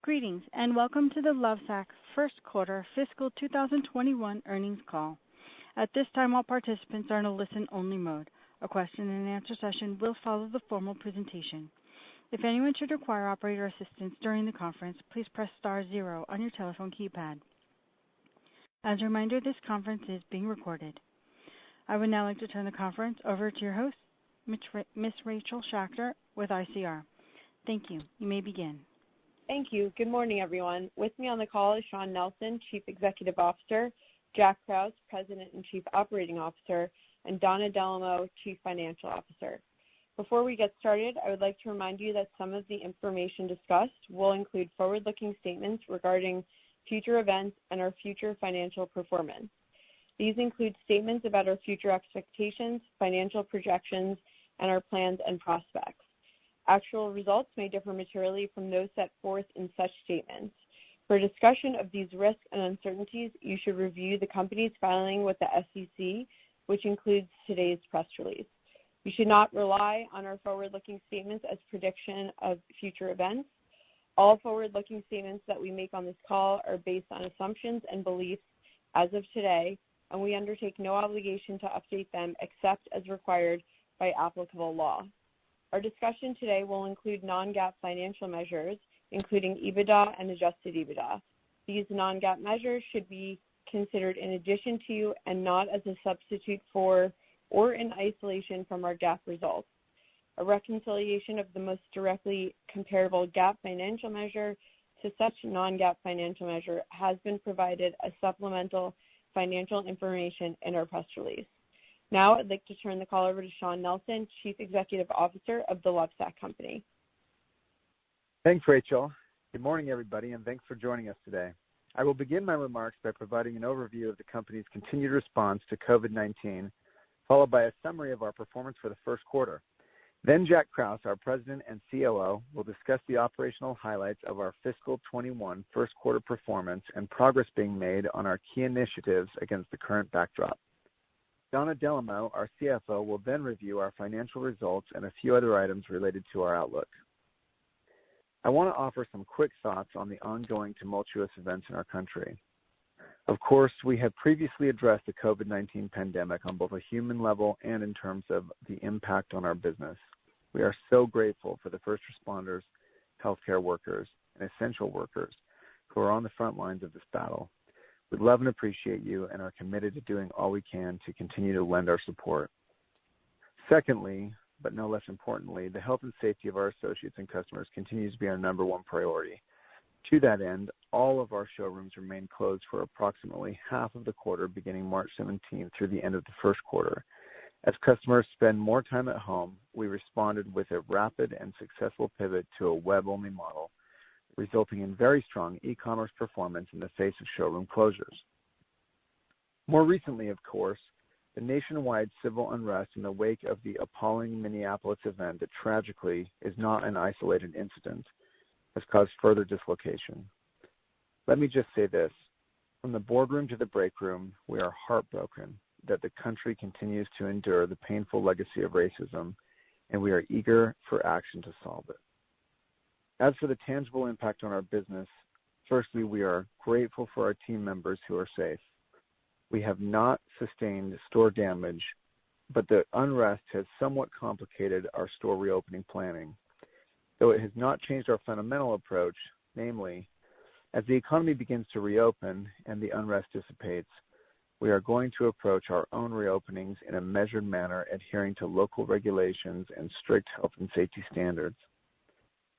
Greetings, and welcome to the Lovesac first quarter fiscal 2021 earnings call. At this time, all participants are in a listen-only mode. A question-and-answer session will follow the formal presentation. If anyone should require operator assistance during the conference, please press star 0 on your telephone keypad. As a reminder, this conference is being recorded. I would now like to turn the conference over to your host, Miss Rachel Schachter with ICR. Thank you. You may begin. Thank you. Good morning, everyone. With me on the call is Shawn Nelson, Chief Executive Officer, Jack Krause, President and Chief Operating Officer, and Donna Delamo, Chief Financial Officer. Before we get started, I would like to remind you that some of the information discussed will include forward-looking statements regarding future events and our future financial performance. These include statements about our future expectations, financial projections, and our plans and prospects. Actual results may differ materially from those set forth in such statements. For a discussion of these risks and uncertainties, you should review the company's filing with the SEC, which includes today's press release. You should not rely on our forward-looking statements as prediction of future events. All forward-looking statements that we make on this call are based on assumptions and beliefs as of today, and we undertake no obligation to update them except as required by applicable law. Our discussion today will include non-GAAP financial measures, including EBITDA and adjusted EBITDA. These non-GAAP measures should be considered in addition to and not as a substitute for or in isolation from our GAAP results. A reconciliation of the most directly comparable GAAP financial measure to such non-GAAP financial measure has been provided as supplemental financial information in our press release. Now I'd like to turn the call over to Shawn Nelson, Chief Executive Officer of the Lovesac Company. Thanks, Rachel. Good morning, everybody, and thanks for joining us today. I will begin my remarks by providing an overview of the company's continued response to COVID-19, followed by a summary of our performance for the first quarter. Then Jack Krause, our President and COO, will discuss the operational highlights of our fiscal 21 first quarter performance and progress being made on our key initiatives against the current backdrop. Donna Delamo, our CFO, will then review our financial results and a few other items related to our outlook. I want to offer some quick thoughts on the ongoing tumultuous events in our country. Of course, we have previously addressed the COVID-19 pandemic on both a human level and in terms of the impact on our business. We are so grateful for the first responders, healthcare workers, and essential workers who are on the front lines of this battle. We love and appreciate you and are committed to doing all we can to continue to lend our support. Secondly, but no less importantly, the health and safety of our associates and customers continues to be our number one priority. To that end, all of our showrooms remain closed for approximately half of the quarter beginning March 17th through the end of the first quarter. As customers spend more time at home, we responded with a rapid and successful pivot to a web-only model, resulting in very strong e-commerce performance in the face of showroom closures. More recently, of course, the nationwide civil unrest in the wake of the appalling Minneapolis event that tragically is not an isolated incident has caused further dislocation. Let me just say this. From the boardroom to the break room, we are heartbroken that the country continues to endure the painful legacy of racism, and we are eager for action to solve it. As for the tangible impact on our business, firstly, we are grateful for our team members who are safe. We have not sustained store damage, but the unrest has somewhat complicated our store reopening planning. Though it has not changed our fundamental approach, namely, as the economy begins to reopen and the unrest dissipates, we are going to approach our own reopenings in a measured manner, adhering to local regulations and strict health and safety standards.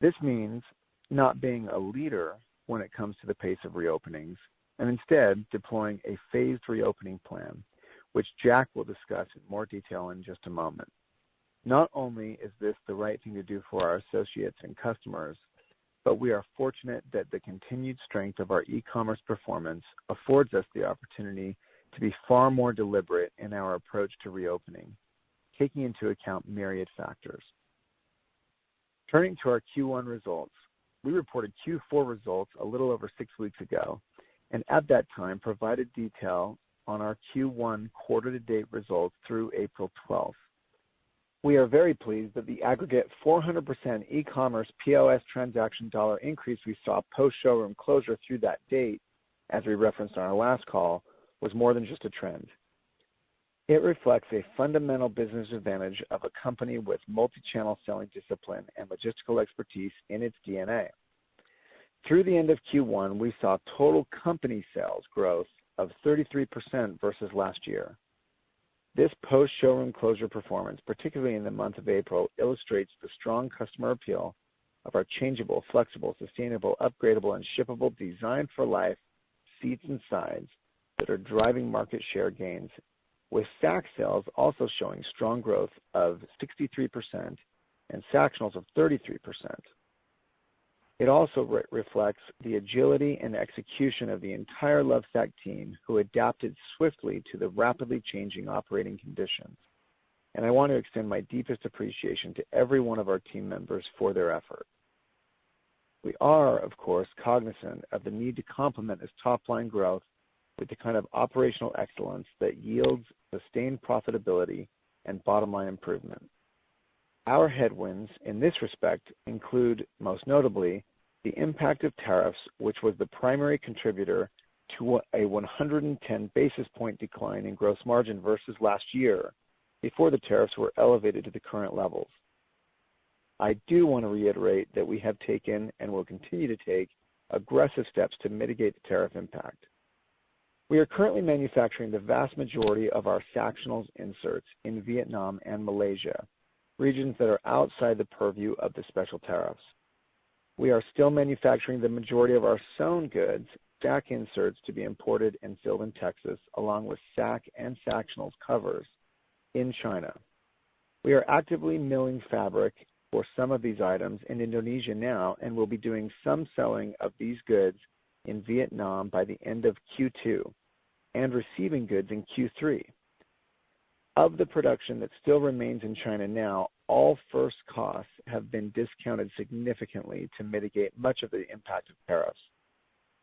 This means not being a leader when it comes to the pace of reopenings, and instead deploying a phased reopening plan, which Jack will discuss in more detail in just a moment. Not only is this the right thing to do for our associates and customers, but we are fortunate that the continued strength of our e-commerce performance affords us the opportunity to be far more deliberate in our approach to reopening, taking into account myriad factors. Turning to our Q1 results, we reported Q4 results a little over 6 weeks ago, and at that time provided detail on our Q1 quarter-to-date results through April 12th. We are very pleased that the aggregate 400% e-commerce POS transaction dollar increase we saw post-showroom closure through that date, as we referenced on our last call, was more than just a trend. It reflects a fundamental business advantage of a company with multi-channel selling discipline and logistical expertise in its DNA. Through the end of Q1, we saw total company sales growth of 33% versus last year. This post-showroom closure performance, particularly in the month of April, illustrates the strong customer appeal of our changeable, flexible, sustainable, upgradable, and shippable designed-for-life seats and sides that are driving market share gains, with Sac sales also showing strong growth of 63% and Sactionals of 33%. It also reflects the agility and execution of the entire Lovesac team, who adapted swiftly to the rapidly changing operating conditions. And I want to extend my deepest appreciation to every one of our team members for their effort. We are, of course, cognizant of the need to complement this top-line growth with the kind of operational excellence that yields sustained profitability and bottom-line improvement. Our headwinds in this respect include, most notably, the impact of tariffs, which was the primary contributor to a 110 basis point decline in gross margin versus last year, before the tariffs were elevated to the current levels. I do want to reiterate that we have taken and will continue to take aggressive steps to mitigate the tariff impact. We are currently manufacturing the vast majority of our Sactionals inserts in Vietnam and Malaysia, regions that are outside the purview of the special tariffs. We are still manufacturing the majority of our sewn goods, Sac inserts, to be imported and filled in Texas, along with Sac and Sactionals covers in China. We are actively milling fabric for some of these items in Indonesia now, and will be doing some sewing of these goods in Vietnam by the end of Q2, and receiving goods in Q3. Of the production that still remains in China now, all first costs have been discounted significantly to mitigate much of the impact of tariffs.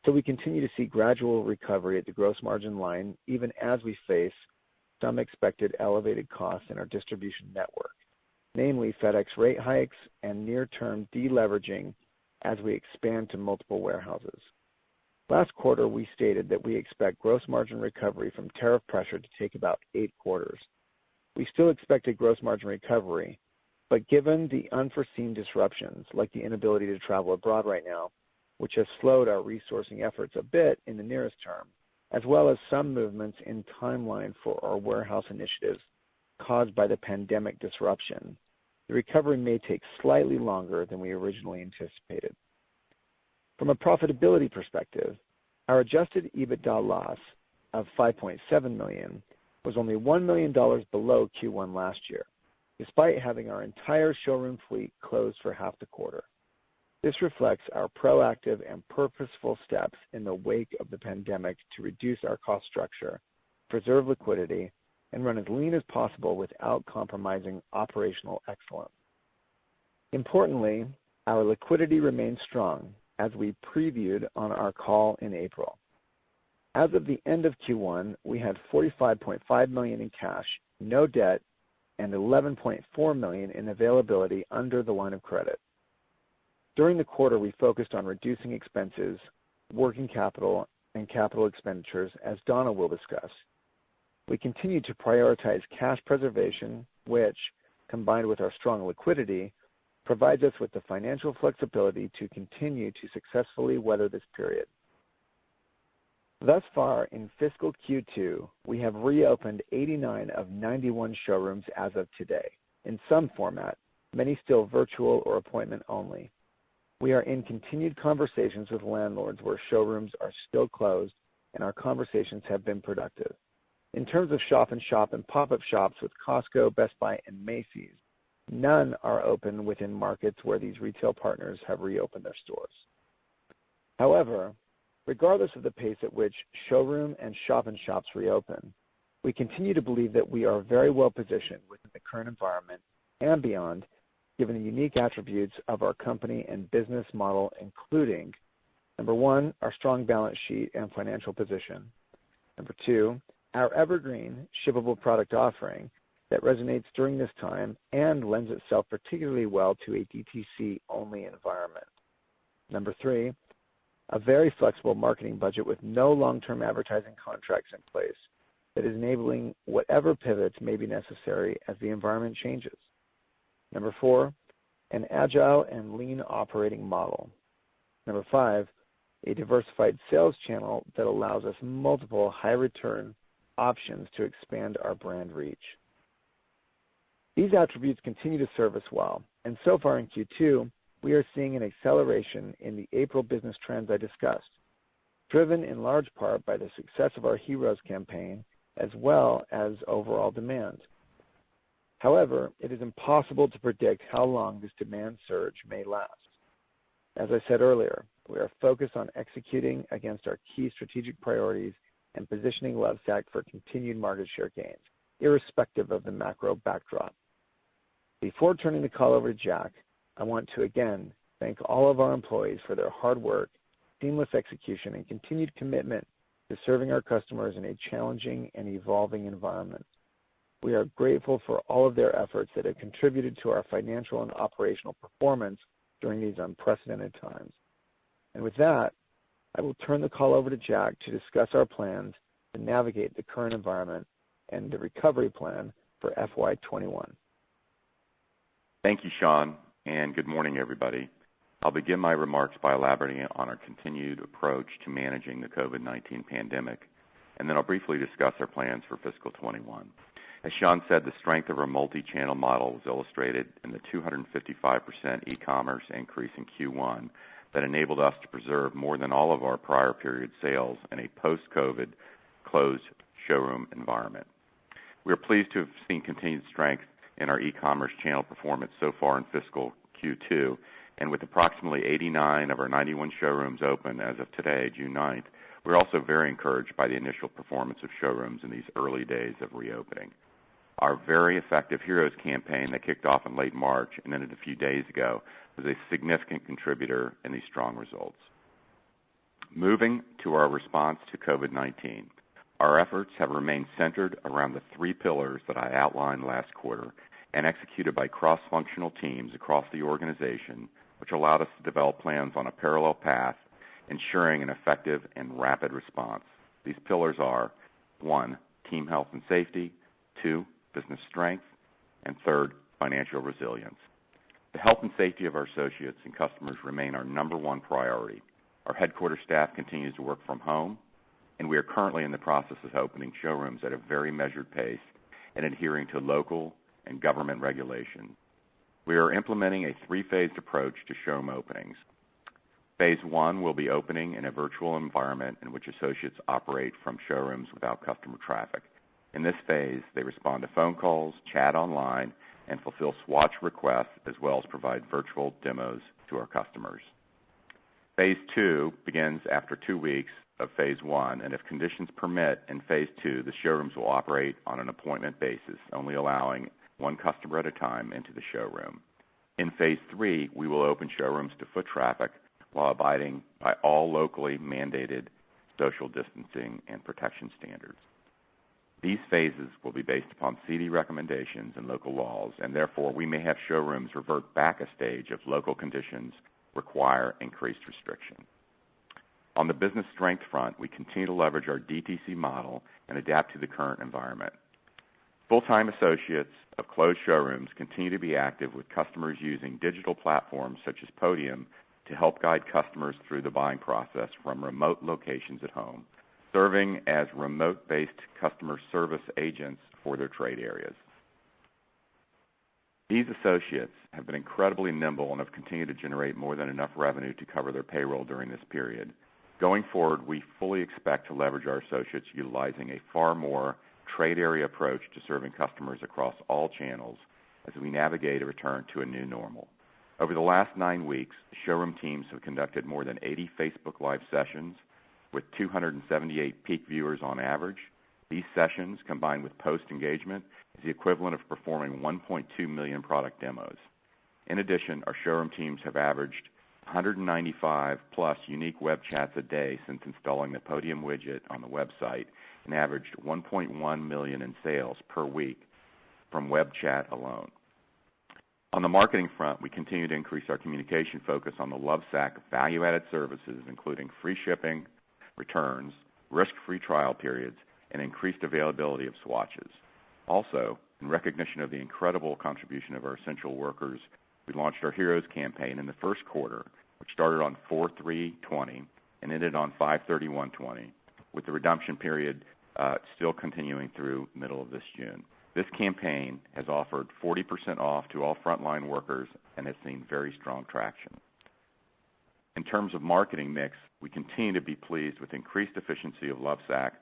So we continue to see gradual recovery at the gross margin line, even as we face some expected elevated costs in our distribution network, namely FedEx rate hikes and near-term deleveraging as we expand to multiple warehouses. Last quarter, we stated that we expect gross margin recovery from tariff pressure to take about 8 quarters. We still expect a gross margin recovery, but given the unforeseen disruptions, like the inability to travel abroad right now, which has slowed our resourcing efforts a bit in the nearest term, as well as some movements in timeline for our warehouse initiatives caused by the pandemic disruption, the recovery may take slightly longer than we originally anticipated. From a profitability perspective, our adjusted EBITDA loss of $5.7 million was only $1 million below Q1 last year, despite having our entire showroom fleet closed for half the quarter. This reflects our proactive and purposeful steps in the wake of the pandemic to reduce our cost structure, preserve liquidity, and run as lean as possible without compromising operational excellence. Importantly, our liquidity remains strong, as we previewed on our call in April. As of the end of Q1, we had $45.5 million in cash, no debt, and $11.4 million in availability under the line of credit. During the quarter, we focused on reducing expenses, working capital, and capital expenditures, as Donna will discuss. We continue to prioritize cash preservation, which, combined with our strong liquidity, provides us with the financial flexibility to continue to successfully weather this period. Thus far, in fiscal Q2, we have reopened 89 of 91 showrooms as of today, in some format, many still virtual or appointment only. We are in continued conversations with landlords where showrooms are still closed, and our conversations have been productive. In terms of shop-in-shop and pop-up shops with Costco, Best Buy, and Macy's, none are open within markets where these retail partners have reopened their stores. However, regardless of the pace at which showroom and shop-in-shops reopen, we continue to believe that we are very well positioned within the current environment and beyond, given the unique attributes of our company and business model, including, number one, our strong balance sheet and financial position. Number two, our evergreen shippable product offering, that resonates during this time and lends itself particularly well to a DTC-only environment. Number 3, a very flexible marketing budget with no long-term advertising contracts in place that is enabling whatever pivots may be necessary as the environment changes. Number 4, an agile and lean operating model. Number 5, a diversified sales channel that allows us multiple high-return options to expand our brand reach. These attributes continue to serve us well, and so far in Q2, we are seeing an acceleration in the April business trends I discussed, driven in large part by the success of our Heroes campaign as well as overall demand. However, it is impossible to predict how long this demand surge may last. As I said earlier, we are focused on executing against our key strategic priorities and positioning Lovesac for continued market share gains, irrespective of the macro backdrop. Before turning the call over to Jack, I want to again thank all of our employees for their hard work, seamless execution, and continued commitment to serving our customers in a challenging and evolving environment. We are grateful for all of their efforts that have contributed to our financial and operational performance during these unprecedented times. And with that, I will turn the call over to Jack to discuss our plans to navigate the current environment and the recovery plan for FY21. Thank you, Shawn, and good morning, everybody. I'll begin my remarks by elaborating on our continued approach to managing the COVID-19 pandemic, and then I'll briefly discuss our plans for fiscal 21. As Shawn said, the strength of our multi-channel model was illustrated in the 255% e-commerce increase in Q1 that enabled us to preserve more than all of our prior period sales in a post-COVID closed showroom environment. We are pleased to have seen continued strength in our e-commerce channel performance so far in fiscal Q2, and with approximately 89 of our 91 showrooms open as of today, June 9th, we're also very encouraged by the initial performance of showrooms in these early days of reopening. Our very effective Heroes campaign that kicked off in late March and ended a few days ago was a significant contributor in these strong results. Moving to our response to COVID-19, our efforts have remained centered around the 3 pillars that I outlined last quarter and executed by cross-functional teams across the organization, which allowed us to develop plans on a parallel path, ensuring an effective and rapid response. These pillars are 1, team health and safety, 2, business strength, and 3rd, financial resilience. The health and safety of our associates and customers remain our number 1 priority. Our headquarters staff continues to work from home, and we are currently in the process of opening showrooms at a very measured pace and adhering to local and government regulation. We are implementing a 3-phased approach to showroom openings. Phase 1 will be opening in a virtual environment in which associates operate from showrooms without customer traffic. In this phase, they respond to phone calls, chat online, and fulfill swatch requests, as well as provide virtual demos to our customers. Phase 2 begins after 2 weeks of Phase 1, and if conditions permit, in Phase 2, the showrooms will operate on an appointment basis, only allowing 1 customer at a time into the showroom. In Phase 3, we will open showrooms to foot traffic while abiding by all locally mandated social distancing and protection standards. These phases will be based upon CD recommendations and local laws, and therefore we may have showrooms revert back a stage if local conditions require increased restriction. On the business strength front, we continue to leverage our DTC model and adapt to the current environment. Full-time associates of closed showrooms continue to be active with customers using digital platforms such as Podium to help guide customers through the buying process from remote locations at home, serving as remote-based customer service agents for their trade areas. These associates have been incredibly nimble and have continued to generate more than enough revenue to cover their payroll during this period. Going forward, we fully expect to leverage our associates utilizing a far more trade area approach to serving customers across all channels as we navigate a return to a new normal. Over the last 9 weeks, showroom teams have conducted more than 80 Facebook Live sessions with 278 peak viewers on average. These sessions, combined with post-engagement, is the equivalent of performing 1.2 million product demos. In addition, our showroom teams have averaged 195 plus unique web chats a day since installing the Podium widget on the website and averaged 1.1 million in sales per week from web chat alone. On the marketing front, we continue to increase our communication focus on the Lovesac value-added services, including free shipping, returns, risk-free trial periods, and increased availability of swatches. Also, in recognition of the incredible contribution of our essential workers, we launched our Heroes campaign in the first quarter, which started on 4/3/20 and ended on 5/31/20, with the redemption period still continuing through middle of this June. This campaign has offered 40% off to all frontline workers and has seen very strong traction. In terms of marketing mix, we continue to be pleased with increased efficiency of Lovesac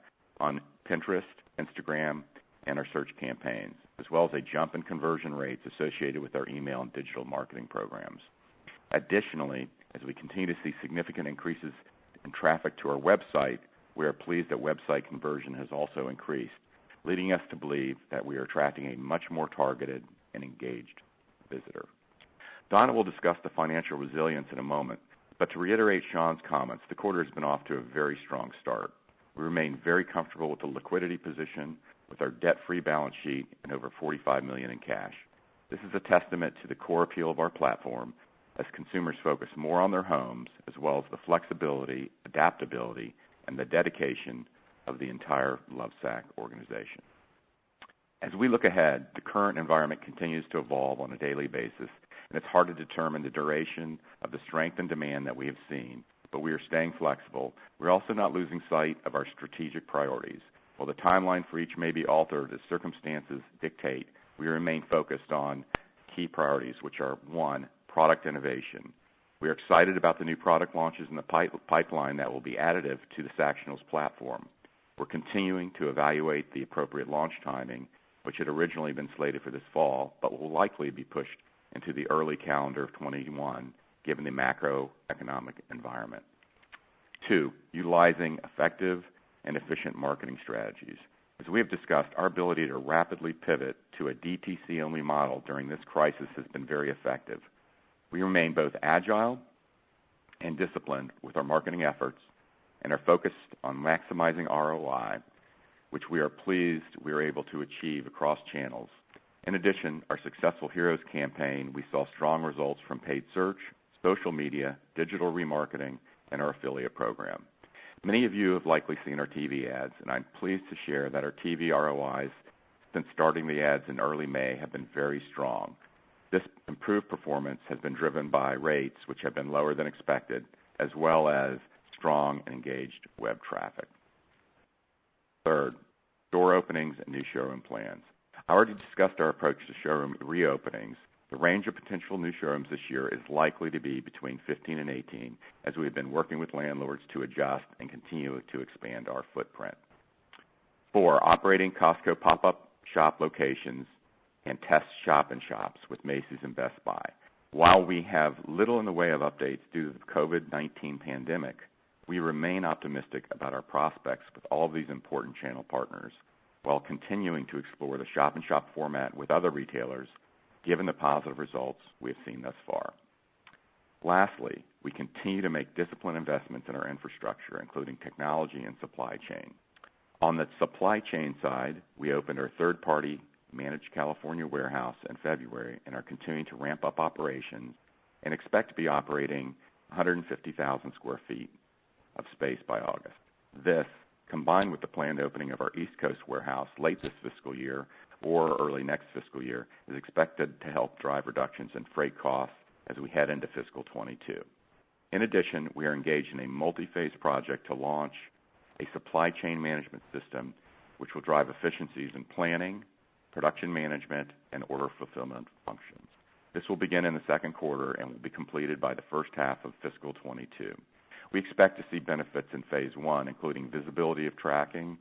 on Pinterest, Instagram, and our search campaigns, as well as a jump in conversion rates associated with our email and digital marketing programs. Additionally, as we continue to see significant increases in traffic to our website, we are pleased that website conversion has also increased, leading us to believe that we are attracting a much more targeted and engaged visitor. Donna will discuss the financial resilience in a moment, but to reiterate Shawn's comments, the quarter has been off to a very strong start. We remain very comfortable with the liquidity position, with our debt-free balance sheet and over $45 million in cash. This is a testament to the core appeal of our platform as consumers focus more on their homes, as well as the flexibility, adaptability, and the dedication of the entire Lovesac organization. As we look ahead, the current environment continues to evolve on a daily basis, and it's hard to determine the duration of the strength and demand that we have seen, but we are staying flexible. We're also not losing sight of our strategic priorities. While the timeline for each may be altered as circumstances dictate, we remain focused on key priorities, which are, 1, product innovation. We are excited about the new product launches in the pipeline that will be additive to the Sactionals platform. We're continuing to evaluate the appropriate launch timing, which had originally been slated for this fall, but will likely be pushed into the early calendar of 2021, given the macroeconomic environment. 2, utilizing effective and efficient marketing strategies. As we have discussed, our ability to rapidly pivot to a DTC-only model during this crisis has been very effective. We remain both agile and disciplined with our marketing efforts and are focused on maximizing ROI, which we are pleased we are able to achieve across channels. In addition, our successful Heroes campaign, we saw strong results from paid search, social media, digital remarketing, and our affiliate program. Many of you have likely seen our TV ads, and I'm pleased to share that our TV ROIs since starting the ads in early May have been very strong. This improved performance has been driven by rates, which have been lower than expected, as well as strong and engaged web traffic. 3rd, store openings and new showroom plans. I already discussed our approach to showroom reopenings. The range of potential new showrooms this year is likely to be between 15 and 18, as we have been working with landlords to adjust and continue to expand our footprint. 4, operating Costco pop-up shop locations and test shop-in-shops with Macy's and Best Buy. While we have little in the way of updates due to the COVID-19 pandemic, we remain optimistic about our prospects with all of these important channel partners, while continuing to explore the shop-in-shop format with other retailers, given the positive results we have seen thus far. Lastly, we continue to make disciplined investments in our infrastructure, including technology and supply chain. On the supply chain side, we opened our third-party managed California warehouse in February and are continuing to ramp up operations and expect to be operating 150,000 square feet of space by August. This, combined with the planned opening of our East Coast warehouse late this fiscal year or early next fiscal year, is expected to help drive reductions in freight costs as we head into fiscal 22. In addition, we are engaged in a multi-phase project to launch a supply chain management system which will drive efficiencies in planning, production management, and order fulfillment functions. This will begin in the second quarter and will be completed by the first half of fiscal 22. We expect to see benefits in phase 1, including visibility of tracking,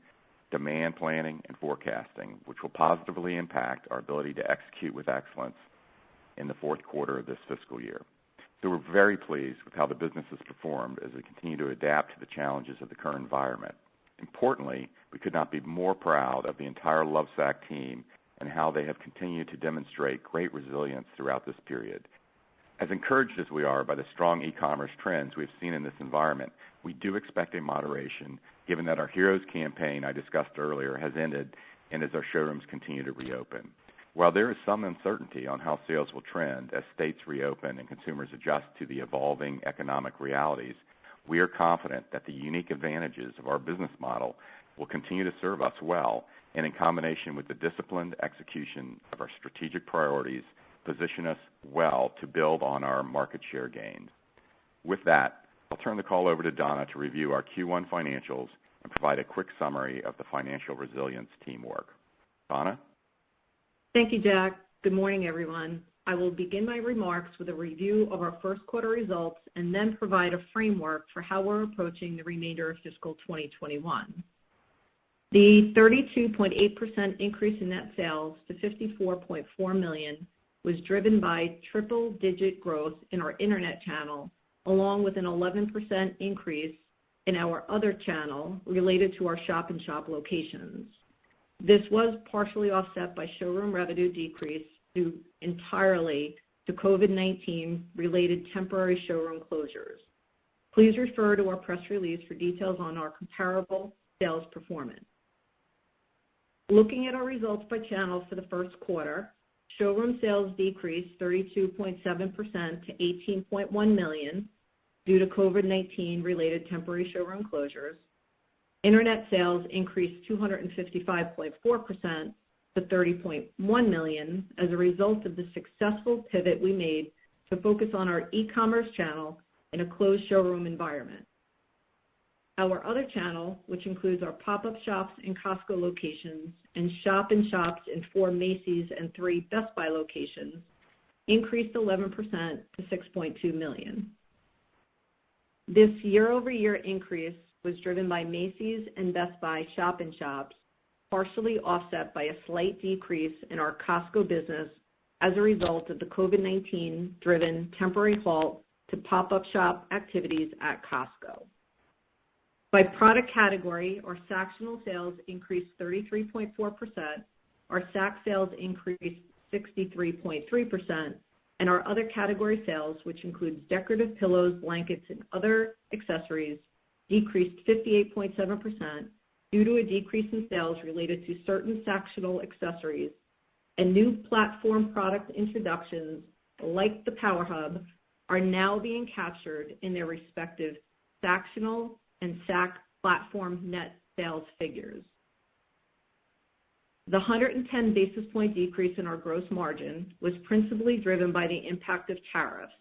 demand planning, and forecasting, which will positively impact our ability to execute with excellence in the fourth quarter of this fiscal year. So we're very pleased with how the business has performed as we continue to adapt to the challenges of the current environment. Importantly, we could not be more proud of the entire Lovesac team and how they have continued to demonstrate great resilience throughout this period. As encouraged as we are by the strong e-commerce trends we've seen in this environment, we do expect a moderation given that our Heroes campaign I discussed earlier has ended and as our showrooms continue to reopen. While there is some uncertainty on how sales will trend as states reopen and consumers adjust to the evolving economic realities, we are confident that the unique advantages of our business model will continue to serve us well, and in combination with the disciplined execution of our strategic priorities, position us well to build on our market share gains. With that, I'll turn the call over to Donna to review our Q1 financials and provide a quick summary of the financial resilience teamwork. Donna? Thank you, Jack. Good morning, everyone. I will begin my remarks with a review of our first quarter results and then provide a framework for how we're approaching the remainder of fiscal 2021. The 32.8% increase in net sales to $54.4 million was driven by triple-digit growth in our internet channel, along with an 11% increase in our other channel related to our shop-in-shop locations. This was partially offset by showroom revenue decrease due entirely to COVID-19 related temporary showroom closures. Please refer to our press release for details on our comparable sales performance. Looking at our results by channel for the first quarter, showroom sales decreased 32.7% to $18.1 million due to COVID-19 related temporary showroom closures. Internet sales increased 255.4% to $30.1 million as a result of the successful pivot we made to focus on our e-commerce channel in a closed showroom environment. Our other channel, which includes our pop-up shops and Costco locations and shop-in-shops in 4 Macy's and 3 Best Buy locations, increased 11% to $6.2 million. This year-over-year increase was driven by Macy's and Best Buy shop-in-shops, partially offset by a slight decrease in our Costco business as a result of the COVID-19 driven temporary halt to pop-up shop activities at Costco. By product category, our Sactional sales increased 33.4%, our Sac sales increased 63.3%, and our other category sales, which includes decorative pillows, blankets, and other accessories, decreased 58.7% due to a decrease in sales related to certain Sactional accessories and new platform product introductions like the Power Hub are now being captured in their respective Sactional and Sac platform net sales figures. The 110 basis point decrease in our gross margin was principally driven by the impact of tariffs,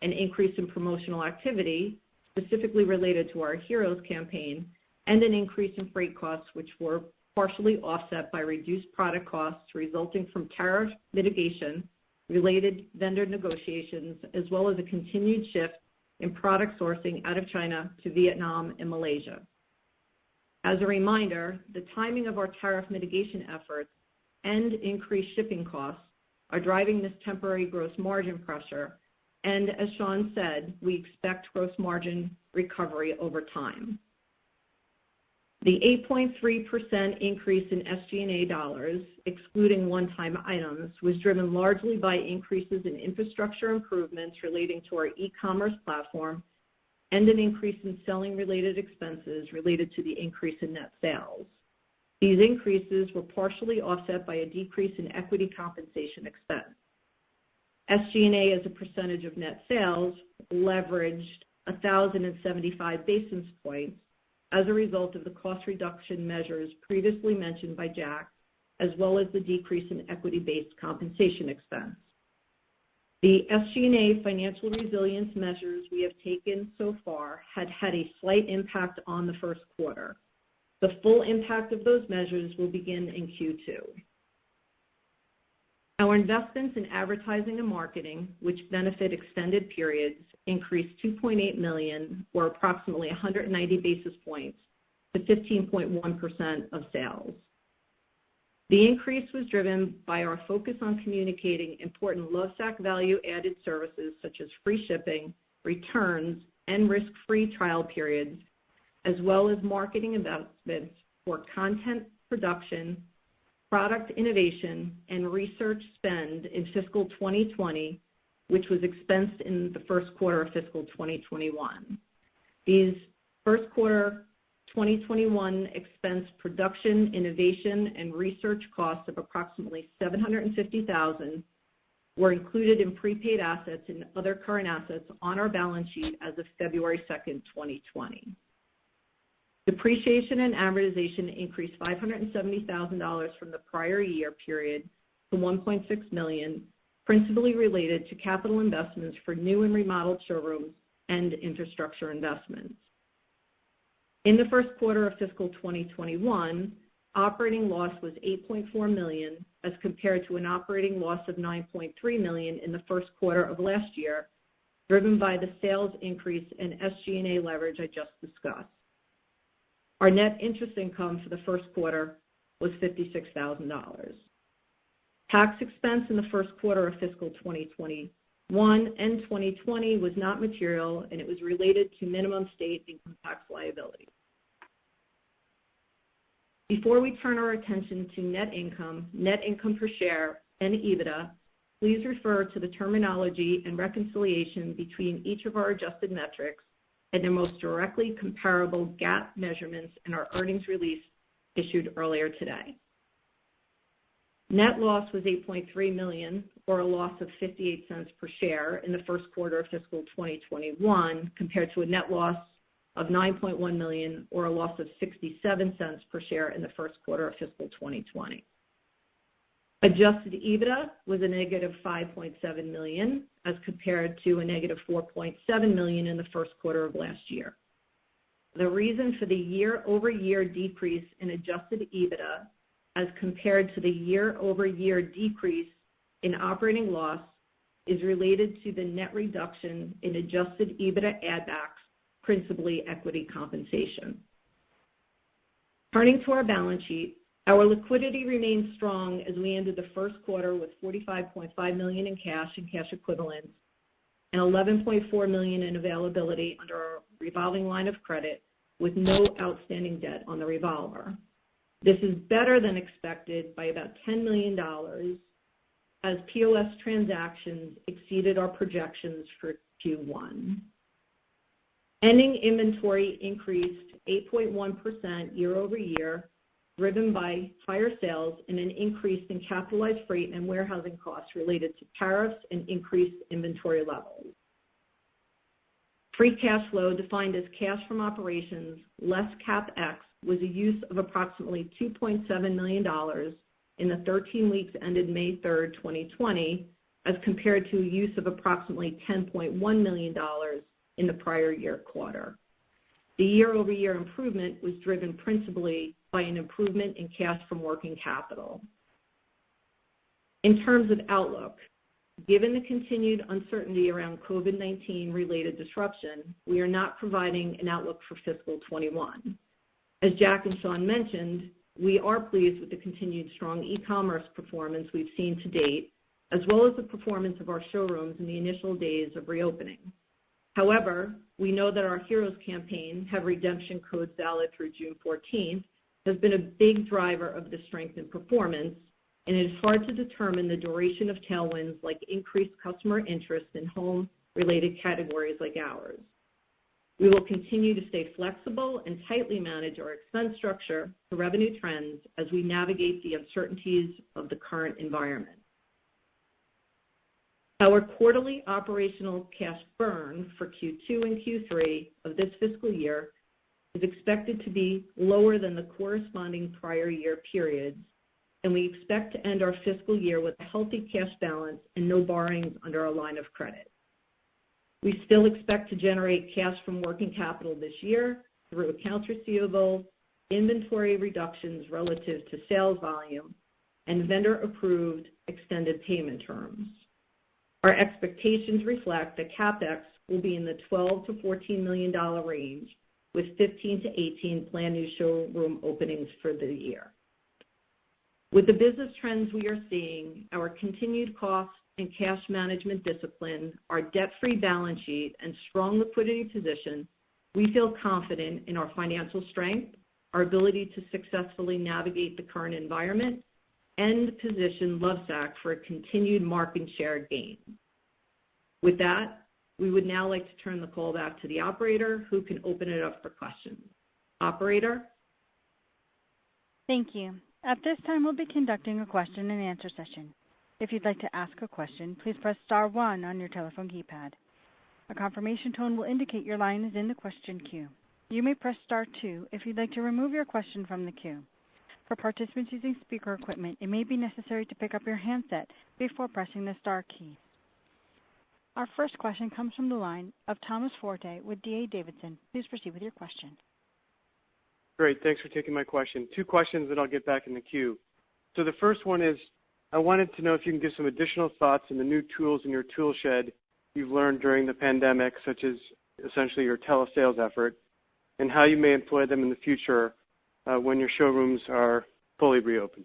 an increase in promotional activity, specifically related to our Heroes campaign, and an increase in freight costs, which were partially offset by reduced product costs resulting from tariff mitigation, related vendor negotiations, as well as a continued shift in product sourcing out of China to Vietnam and Malaysia. As a reminder, the timing of our tariff mitigation efforts and increased shipping costs are driving this temporary gross margin pressure, and as Shawn said, we expect gross margin recovery over time. The 8.3% increase in SG&A dollars, excluding one-time items, was driven largely by increases in infrastructure improvements relating to our e-commerce platform and an increase in selling-related expenses related to the increase in net sales. These increases were partially offset by a decrease in equity compensation expense. SG&A as a percentage of net sales leveraged 1,075 basis points as a result of the cost reduction measures previously mentioned by Jack, as well as the decrease in equity-based compensation expense. The SG&A financial resilience measures we have taken so far had a slight impact on the first quarter. The full impact of those measures will begin in Q2. Our investments in advertising and marketing, which benefit extended periods, increased $2.8 million, or approximately 190 basis points, to 15.1% of sales. The increase was driven by our focus on communicating important Lovesac value-added services such as free shipping, returns, and risk-free trial periods, as well as marketing investments for content production, product innovation, and research spend in fiscal 2020, which was expensed in the first quarter of fiscal 2021. These first quarter 2021 expense production, innovation, and research costs of approximately $750,000 were included in prepaid assets and other current assets on our balance sheet as of February 2nd, 2020. Depreciation and amortization increased $570,000 from the prior year period to $1.6 million, principally related to capital investments for new and remodeled showrooms and infrastructure investments. In the first quarter of fiscal 2021, operating loss was $8.4 million as compared to an operating loss of $9.3 million in the first quarter of last year, driven by the sales increase and SG&A leverage I just discussed. Our net interest income for the first quarter was $56,000. Tax expense in the first quarter of fiscal 2021 and 2020 was not material, and it was related to minimum state income tax liability. Before we turn our attention to net income per share, and EBITDA, please refer to the terminology and reconciliation between each of our adjusted metrics and their most directly comparable GAAP measurements in our earnings release issued earlier today. Net loss was $8.3 million, or a loss of 58 cents per share in the first quarter of fiscal 2021, compared to a net loss of $9.1 million, or a loss of 67 cents per share in the first quarter of fiscal 2020. Adjusted EBITDA was a negative $5.7 million as compared to a negative $4.7 million in the first quarter of last year. The reason for the year-over-year decrease in adjusted EBITDA as compared to the year-over-year decrease in operating loss is related to the net reduction in adjusted EBITDA add-backs, principally equity compensation. Turning to our balance sheet, our liquidity remains strong as we ended the first quarter with $45.5 million in cash and cash equivalents and $11.4 million in availability under our revolving line of credit with no outstanding debt on the revolver. This is better than expected by about $10 million as POS transactions exceeded our projections for Q1. Ending inventory increased 8.1% year over year, driven by higher sales and an increase in capitalized freight and warehousing costs related to tariffs and increased inventory levels. Free cash flow, defined as cash from operations less CapEx, was a use of approximately $2.7 million in the 13 weeks ended May 3rd, 2020, as compared to a use of approximately $10.1 million in the prior year quarter. The year-over-year improvement was driven principally by an improvement in cash from working capital. In terms of outlook, given the continued uncertainty around COVID-19 related disruption, we are not providing an outlook for fiscal 21. As Jack and Shawn mentioned, we are pleased with the continued strong e-commerce performance we've seen to date, as well as the performance of our showrooms in the initial days of reopening. However, we know that our Heroes campaign, have redemption codes valid through June 14th, has been a big driver of the strength in performance, and it is hard to determine the duration of tailwinds like increased customer interest in home-related categories like ours. We will continue to stay flexible and tightly manage our expense structure to revenue trends as we navigate the uncertainties of the current environment. Our quarterly operational cash burn for Q2 and Q3 of this fiscal year is expected to be lower than the corresponding prior year periods, and we expect to end our fiscal year with a healthy cash balance and no borrowings under our line of credit. We still expect to generate cash from working capital this year through accounts receivable, inventory reductions relative to sales volume, and vendor-approved extended payment terms. Our expectations reflect that CapEx will be in the $12 to $14 million range, with 15 to 18 planned new showroom openings for the year. With the business trends we are seeing, our continued cost and cash management discipline, our debt-free balance sheet, and strong liquidity position, we feel confident in our financial strength, our ability to successfully navigate the current environment, and position Lovesac for a continued market share gain. With that, we would now like to turn the call back to the operator, who can open it up for questions. Operator? Thank you. At this time, we'll be conducting a question and answer session. If you'd like to ask a question, please press star 1 on your telephone keypad. A confirmation tone will indicate your line is in the question queue. You may press star 2 if you'd like to remove your question from the queue. For participants using speaker equipment, it may be necessary to pick up your handset before pressing the star key. Our first question comes from the line of Thomas Forte with D.A. Davidson. Please proceed with your question. Great. Thanks for taking my question. 2 questions, and I'll get back in the queue. So the first one is, I wanted to know if you can give some additional thoughts on the new tools in your tool shed you've learned during the pandemic, such as essentially your telesales effort, and how you may employ them in the future when your showrooms are fully reopened.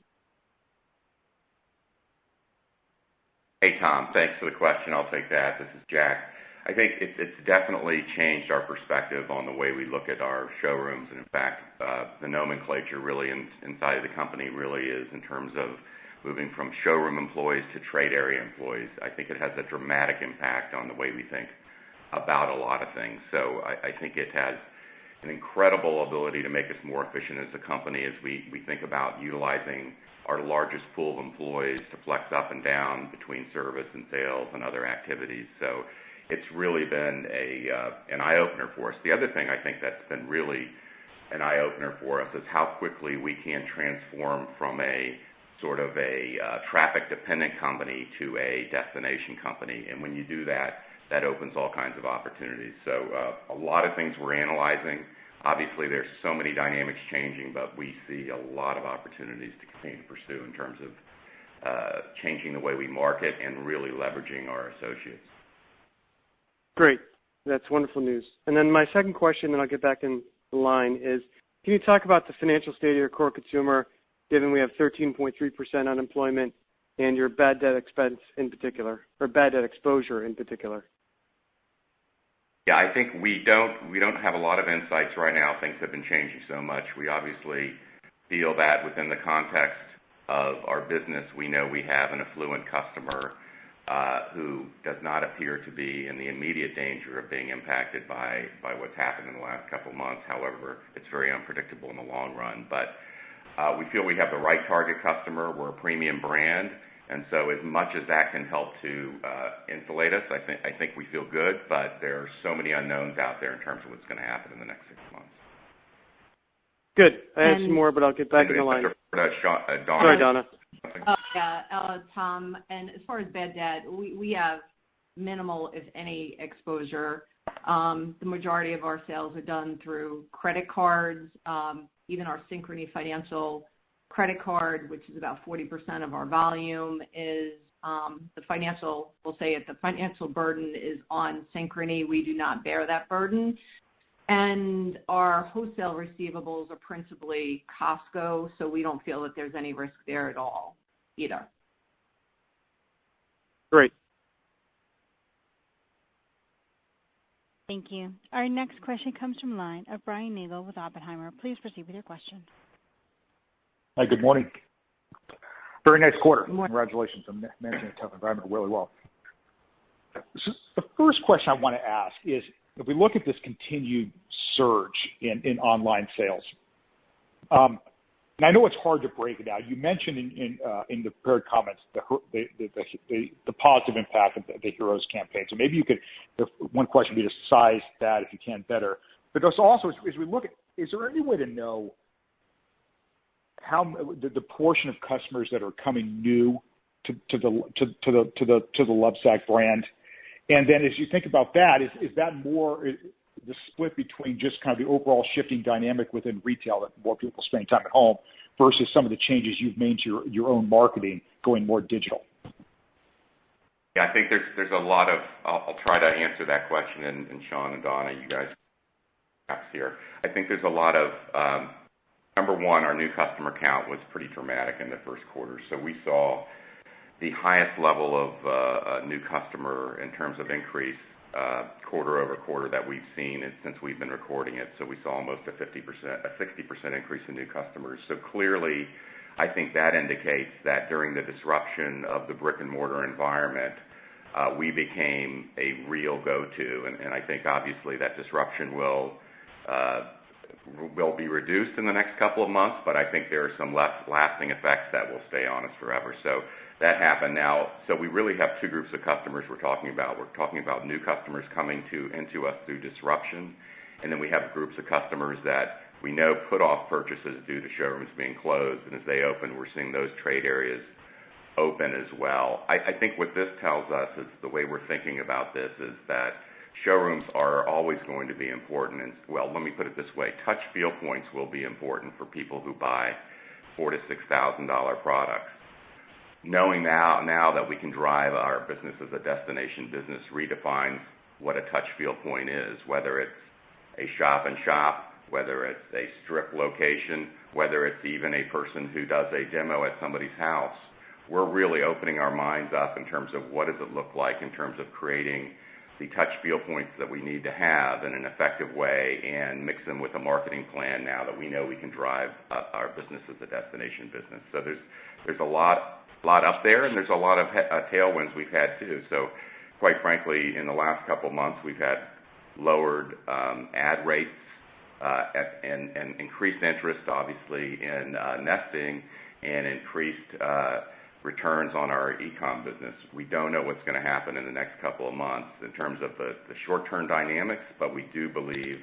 Hey, Tom. Thanks for the question. I'll take that. This is Jack. I think it's definitely changed our perspective on the way we look at our showrooms. And in fact, the nomenclature really inside of the company really is in terms of moving from showroom employees to trade area employees. I think it has a dramatic impact on the way we think about a lot of things. So I think it has an incredible ability to make us more efficient as a company as we think about utilizing our largest pool of employees to flex up and down between service and sales and other activities. So it's really been an eye-opener for us. The other thing I think that's been really an eye-opener for us is how quickly we can transform from a sort of a traffic-dependent company to a destination company. And when you do that, that opens all kinds of opportunities. So a lot of things we're analyzing. Obviously, there's so many dynamics changing, but we see a lot of opportunities to continue to pursue in terms of changing the way we market and really leveraging our associates. Great. That's wonderful news. And then my second question, and I'll get back in the line, is can you talk about the financial state of your core consumer, given we have 13.3% unemployment and your bad debt expense in particular, or bad debt exposure in particular? Yeah, I think we don't have a lot of insights right now. Things have been changing so much. We obviously feel that within the context of our business, we know we have an affluent customer who does not appear to be in the immediate danger of being impacted by what's happened in the last couple of months. However, it's very unpredictable in the long run. But we feel we have the right target customer. We're a premium brand. And so as much as that can help to insulate us, I think we feel good. But there are so many unknowns out there in terms of what's going to happen in the next 6 months. Good. I have some more, but I'll get back in the line. Sorry, Donna. Tom, and as far as bad debt, we have minimal, if any, exposure. The majority of our sales are done through credit cards. Even our Synchrony Financial credit card, which is about 40% of our volume, is the financial burden is on Synchrony. We do not bear that burden. And our wholesale receivables are principally Costco, so we don't feel that there's any risk there at all either. Great. Thank you. Our next question comes from the line of Brian Nagel with Oppenheimer. Please proceed with your question. Hi, good morning. Very nice quarter. Good morning. Congratulations on managing a tough environment really well. So the first question I want to ask is, if we look at this continued surge in online sales, and I know it's hard to break it out. You mentioned in the prepared comments the positive impact of the Heroes campaign. So maybe you could, one question would be to size that if you can better. But also, as we look at, is there any way to know how the portion of customers that are coming new to the Lovesac brand? And then as you think about that, is that more the split between just kind of the overall shifting dynamic within retail, that more people spending time at home, versus some of the changes you've made to your own marketing going more digital? Yeah, I think there's a lot of, I'll try to answer that question, and Shawn and Donna, you guys here. I think there's a lot of, number one, our new customer count was pretty dramatic in the first quarter. So we saw the highest level of new customer in terms of increase quarter over quarter that we've seen since we've been recording it. So we saw almost a 60% increase in new customers. So clearly, I think that indicates that during the disruption of the brick and mortar environment, we became a real go-to. And I think obviously that disruption will will be reduced in the next couple of months, but I think there are some lasting effects that will stay on us forever. So that happened now. So we really have two groups of customers we're talking about. We're talking about new customers coming into us through disruption, and then we have groups of customers that we know put off purchases due to showrooms being closed, and as they open, we're seeing those trade areas open as well. I think what this tells us is the way we're thinking about this is that showrooms are always going to be important. And, well, let me put it this way. Touch feel points will be important for people who buy $4,000 to $6,000 products. Knowing now that we can drive our business as a destination business redefines what a touch feel point is, whether it's a shop and shop, whether it's a strip location, whether it's even a person who does a demo at somebody's house. We're really opening our minds up in terms of what does it look like in terms of creating the touch feel points that we need to have in an effective way and mix them with a marketing plan now that we know we can drive our business as a destination business. So there's a lot up there, and there's a lot of tailwinds we've had too. So quite frankly, in the last couple of months, we've had lowered ad rates and increased interest, obviously, in nesting and increased returns on our e-com business. We don't know what's going to happen in the next couple of months in terms of the short-term dynamics, but we do believe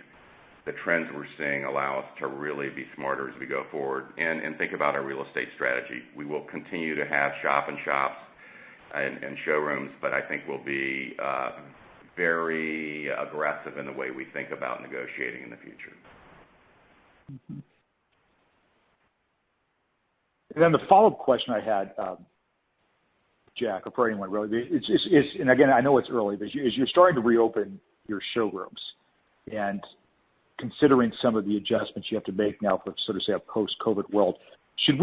the trends we're seeing allow us to really be smarter as we go forward and think about our real estate strategy. We will continue to have shop and shops and showrooms, but I think we'll be very aggressive in the way we think about negotiating in the future. Mm-hmm. And then the follow-up question I had, Jack, or for anyone really, is and again, I know it's early, but as you're starting to reopen your showrooms and considering some of the adjustments you have to make now for sort of say a post-COVID world, could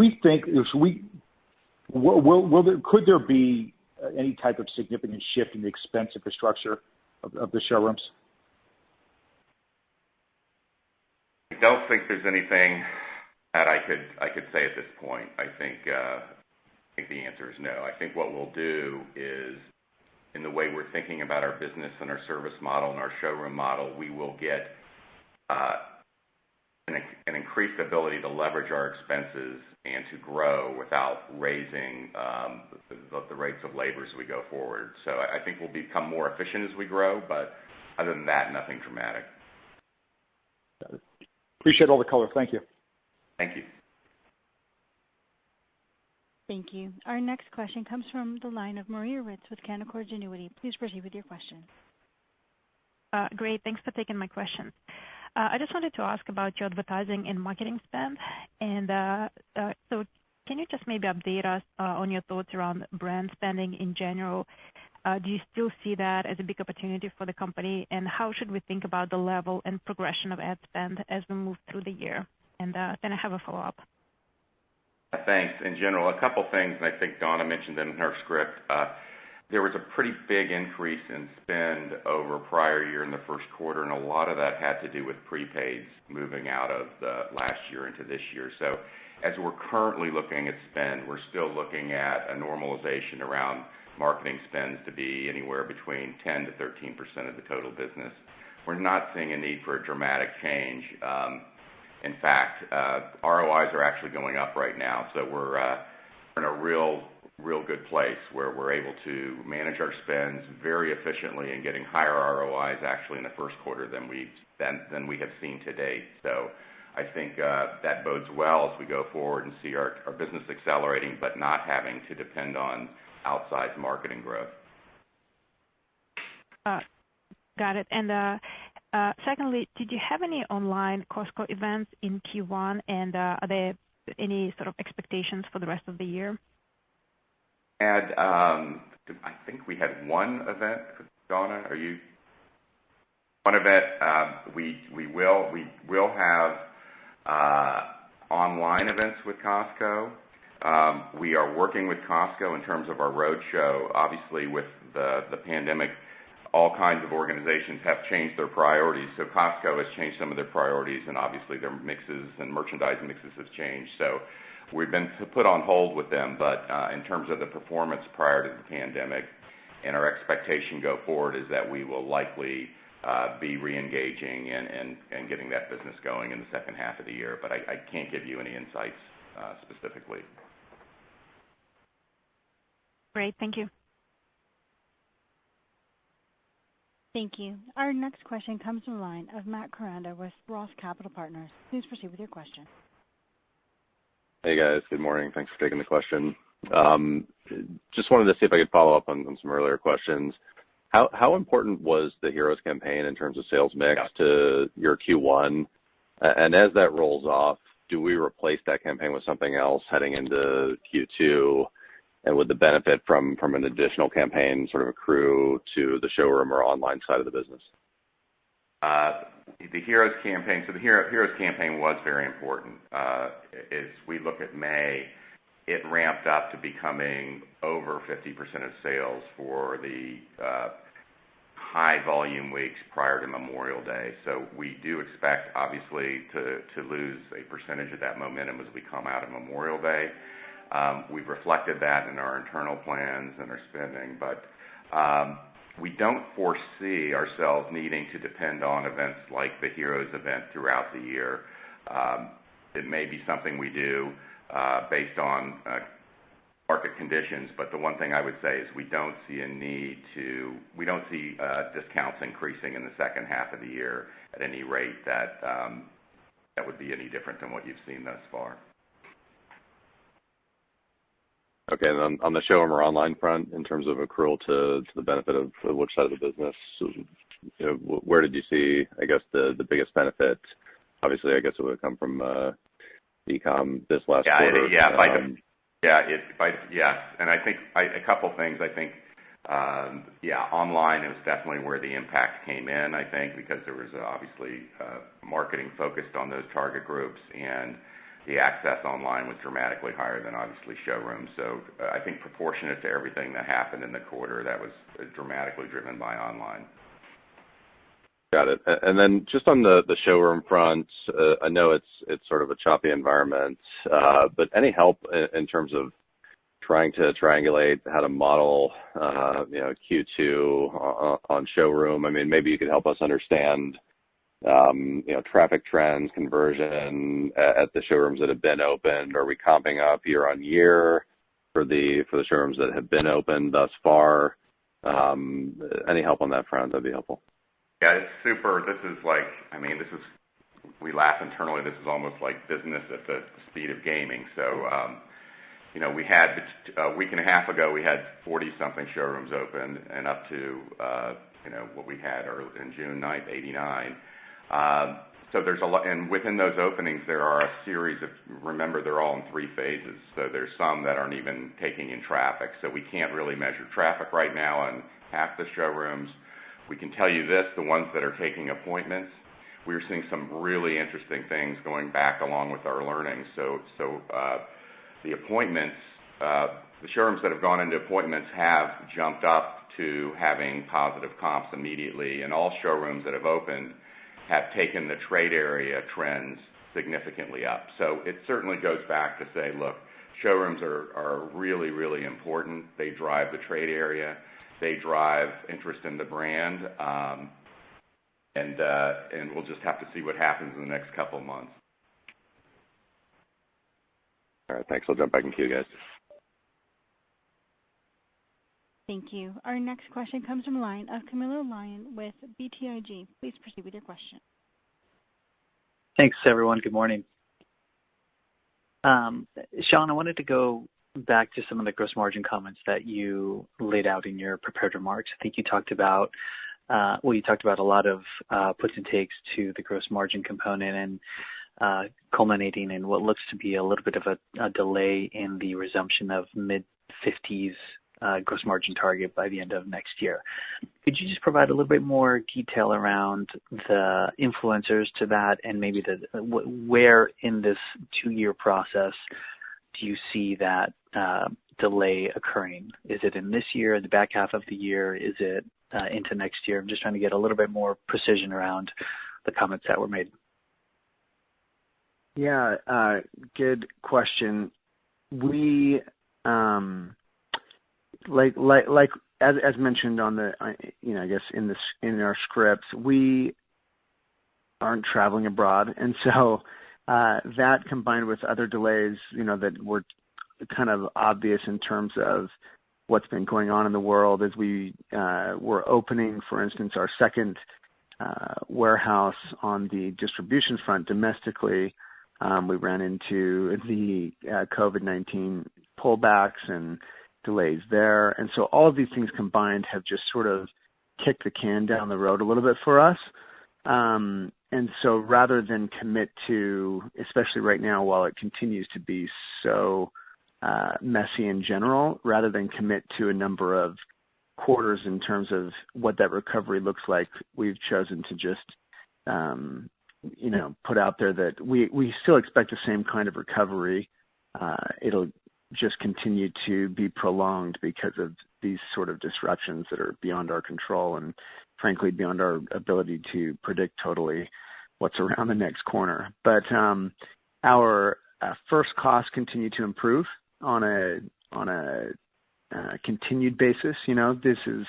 there be any type of significant shift in the expense infrastructure of the showrooms? I don't think there's anything that I could say at this point. I think the answer is no. I think what we'll do is, in the way we're thinking about our business and our service model and our showroom model, we will get an increased ability to leverage our expenses and to grow without raising the rates of labor as we go forward. So I think we'll become more efficient as we grow, but other than that, nothing dramatic. Got it. Appreciate all the color. Thank you. Thank you. Thank you. Our next question comes from the line of Maria Ripps with Canaccord Genuity. Please proceed with your question. Great. Thanks for taking my question. I just wanted to ask about your advertising and marketing spend. And so can you just maybe update us on your thoughts around brand spending in general? Do you still see that as a big opportunity for the company? And how should we think about the level and progression of ad spend as we move through the year? And then I have a follow-up. Thanks. In general, a couple things, and I think Donna mentioned them in her script. There was a pretty big increase in spend over prior year in the first quarter, and a lot of that had to do with prepaids moving out of the last year into this year. So as we're currently looking at spend, we're still looking at a normalization around marketing spends to be anywhere between 10 to 13% of the total business. We're not seeing a need for a dramatic change. In fact, ROIs are actually going up right now, so we're in a real good place where we're able to manage our spends very efficiently and getting higher ROIs actually in the first quarter than we have seen to date. So I think that bodes well as we go forward and see our business accelerating, but not having to depend on outsized marketing growth. Got it. And secondly, did you have any online Costco events in Q1, and are there any sort of expectations for the rest of the year? I think we had one event. Donna, are you? One event. We will have online events with Costco. We are working with Costco in terms of our road show. Obviously, with the pandemic, all kinds of organizations have changed their priorities. So Costco has changed some of their priorities, and obviously their mixes and merchandising mixes have changed. So we've been put on hold with them, but in terms of the performance prior to the pandemic, and our expectation go forward is that we will likely be re-engaging and getting that business going in the second half of the year. But I can't give you any insights specifically. Great. Thank you. Thank you. Our next question comes from the line of Matt Koranda with Roth Capital Partners. Please proceed with your question. Hey, guys. Good morning. Thanks for taking the question. Just wanted to see if I could follow up on some earlier questions. How important was the Heroes campaign in terms of sales mix to your Q1? And as that rolls off, do we replace that campaign with something else heading into Q2? And would the benefit from an additional campaign sort of accrue to the showroom or online side of the business? The Heroes campaign. So the Heroes campaign was very important. As we look at May, it ramped up to becoming over 50% of sales for the high volume weeks prior to Memorial Day. So we do expect, obviously, to lose a percentage of that momentum as we come out of Memorial Day. We've reflected that in our internal plans and our spending, but we don't foresee ourselves needing to depend on events like the Heroes event throughout the year. It may be something we do based on market conditions, but the one thing I would say is we don't see discounts increasing in the second half of the year at any rate that would be any different than what you've seen thus far. Okay, and on the showroom or online front, in terms of accrual to the benefit of which side of the business, where did you see, I guess, the biggest benefit? Obviously, I guess it would come from e-com this last quarter. And I think a couple things. I think, online is definitely where the impact came in, I think, because there was obviously marketing focused on those target groups, and the access online was dramatically higher than obviously showrooms. So I think proportionate to everything that happened in the quarter, that was dramatically driven by online. Got it. And then just on the showroom front, I know it's sort of a choppy environment, but any help in terms of trying to triangulate how to model, Q2 on showroom? I mean, maybe you could help us understand, traffic trends, conversion at the showrooms that have been opened. Are we comping up year on year for the showrooms that have been opened thus far? Any help on that front, that'd be helpful. Yeah, it's super. We laugh internally. This is almost like business at the speed of gaming. So, we had a week and a half ago, we had 40-something showrooms open, and up to, what we had in June 9th, 89. So there's a lot, and within those openings, there are a series of, remember, they're all in 3 phases. So there's some that aren't even taking in traffic. So we can't really measure traffic right now on half the showrooms. We can tell you this, the ones that are taking appointments, we're seeing some really interesting things going back along with our learning. So the appointments, the showrooms that have gone into appointments have jumped up to having positive comps immediately, and all showrooms that have opened have taken the trade area trends significantly up. So it certainly goes back to say, look, showrooms are really, really important. They drive the trade area. They drive interest in the brand. And we'll just have to see what happens in the next couple of months. All right, thanks. I'll jump back in queue, guys. Thank you. Our next question comes from the line of Camilo Lyon with BTIG. Please proceed with your question. Thanks, everyone. Good morning. Shawn, I wanted to go back to some of the gross margin comments that you laid out in your prepared remarks. I think you talked about a lot of puts and takes to the gross margin component and culminating in what looks to be a little bit of a delay in the resumption of mid-50s gross margin target by the end of next year. Could you just provide a little bit more detail around the influencers to that, and maybe where in this 2-year process do you see that delay occurring? Is it in this year, in the back half of the year? Is it into next year? I'm just trying to get a little bit more precision around the comments that were made. Yeah, good question. We, like as mentioned on the, I guess in our scripts, we aren't traveling abroad, and so that combined with other delays, that were kind of obvious in terms of what's been going on in the world as we were opening, for instance, our second warehouse on the distribution front domestically. We ran into the COVID-19 pullbacks and delays there. And so all of these things combined have just sort of kicked the can down the road a little bit for us. And so rather than commit to, especially right now while it continues to be so messy in general, rather than commit to a number of quarters in terms of what that recovery looks like, we've chosen to just put out there that we still expect the same kind of recovery. It'll just continue to be prolonged because of these sort of disruptions that are beyond our control and frankly beyond our ability to predict totally what's around the next corner. But our first costs continue to improve on a continued basis. This is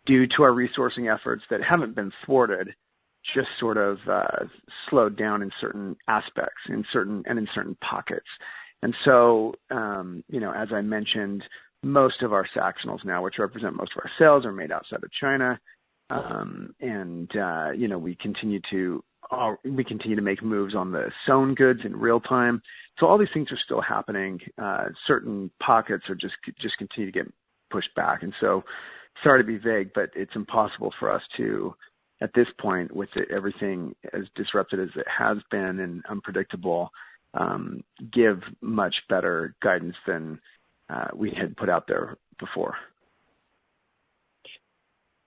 due to our resourcing efforts that haven't been thwarted, just sort of slowed down in certain aspects, in certain pockets. And so, as I mentioned, most of our Sactionals now, which represent most of our sales, are made outside of China. We continue to make moves on the sewn goods in real time. So all these things are still happening. Certain pockets are just continue to get pushed back. And so, sorry to be vague, but it's impossible for us to, at this point, with everything as disrupted as it has been and unpredictable, give much better guidance than we had put out there before.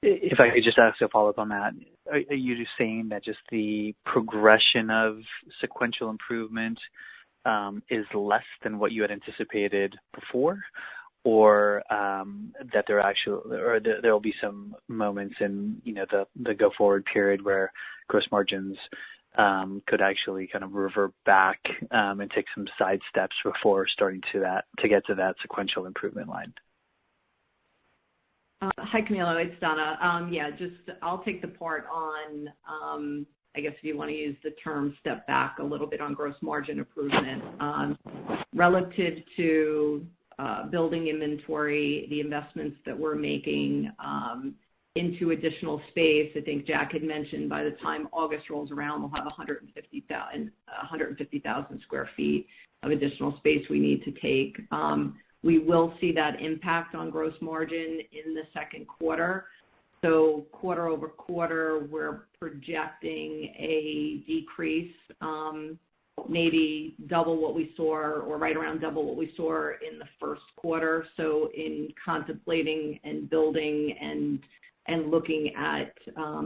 If I could just ask a follow-up on that, are you just saying that just the progression of sequential improvement is less than what you had anticipated before, or that there will be some moments in the go forward period where gross margins could actually kind of revert back and take some side steps before starting to get to that sequential improvement line? Hi, Camilo. It's Donna. I'll take the part on, I guess if you want to use the term step back a little bit on gross margin improvement. Relative to building inventory, the investments that we're making into additional space, I think Jack had mentioned by the time August rolls around, we'll have 150,000 square feet of additional space we need to take. We will see that impact on gross margin in the second quarter. So quarter over quarter, we're projecting a decrease, maybe double what we saw or right around double what we saw in the first quarter. So in contemplating and building and looking at